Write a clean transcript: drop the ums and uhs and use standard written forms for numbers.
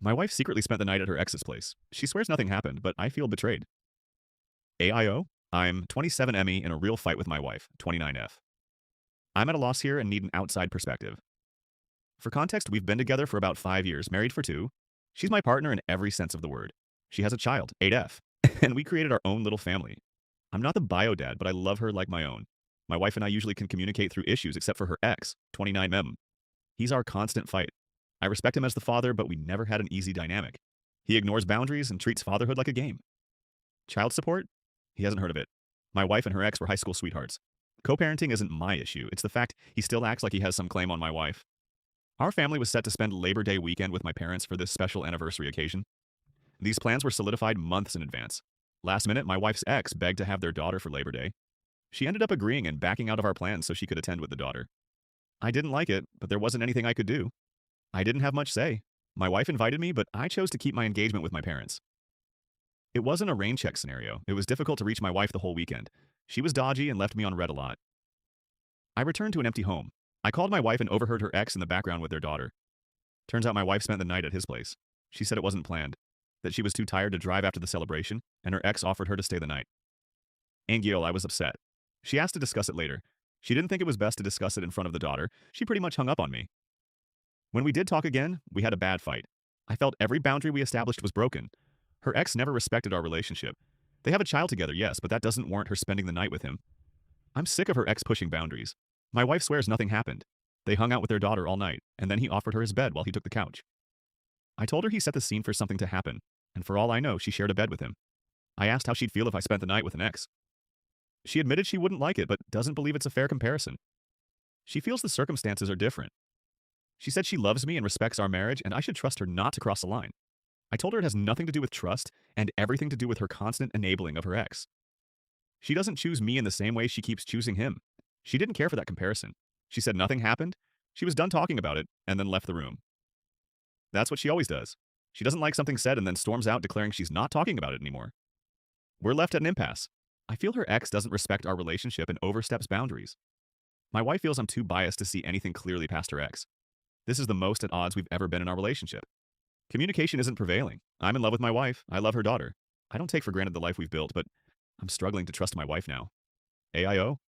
My wife secretly spent the night at her ex's place. She swears nothing happened, but I feel betrayed. AIO, I'm 27ME in a real fight with my wife, 29F. I'm at a loss here and need an outside perspective. For context, we've been together for about 5 years, married for 2. She's my partner in every sense of the word. She has a child, 8F, and we created our own little family. I'm not the bio dad, but I love her like my own. My wife and I usually can communicate through issues except for her ex, 29M. He's our constant fight. I respect him as the father, but we never had an easy dynamic. He ignores boundaries and treats fatherhood like a game. Child support? He hasn't heard of it. My wife and her ex were high school sweethearts. Co-parenting isn't my issue. It's the fact he still acts like he has some claim on my wife. Our family was set to spend Labor Day weekend with my parents for this special anniversary occasion. These plans were solidified months in advance. Last minute, my wife's ex begged to have their daughter for Labor Day. She ended up agreeing and backing out of our plans so she could attend with the daughter. I didn't like it, but there wasn't anything I could do. I didn't have much say. My wife invited me, but I chose to keep my engagement with my parents. It wasn't a rain check scenario. It was difficult to reach my wife the whole weekend. She was dodgy and left me on red a lot. I returned to an empty home. I called my wife and overheard her ex in the background with their daughter. Turns out my wife spent the night at his place. She said it wasn't planned, that she was too tired to drive after the celebration, and her ex offered her to stay the night. Anguille, I was upset. She asked to discuss it later. She didn't think it was best to discuss it in front of the daughter. She pretty much hung up on me. When we did talk again, we had a bad fight. I felt every boundary we established was broken. Her ex never respected our relationship. They have a child together, yes, but that doesn't warrant her spending the night with him. I'm sick of her ex pushing boundaries. My wife swears nothing happened. They hung out with their daughter all night, and then he offered her his bed while he took the couch. I told her he set the scene for something to happen, and for all I know, she shared a bed with him. I asked how she'd feel if I spent the night with an ex. She admitted she wouldn't like it, but doesn't believe it's a fair comparison. She feels the circumstances are different. She said she loves me and respects our marriage, and I should trust her not to cross the line. I told her it has nothing to do with trust and everything to do with her constant enabling of her ex. She doesn't choose me in the same way she keeps choosing him. She didn't care for that comparison. She said nothing happened. She was done talking about it and then left the room. That's what she always does. She doesn't like something said and then storms out declaring she's not talking about it anymore. We're left at an impasse. I feel her ex doesn't respect our relationship and oversteps boundaries. My wife feels I'm too biased to see anything clearly past her ex. This is the most at odds we've ever been in our relationship. Communication isn't prevailing. I'm in love with my wife. I love her daughter. I don't take for granted the life we've built, but I'm struggling to trust my wife now. AIO?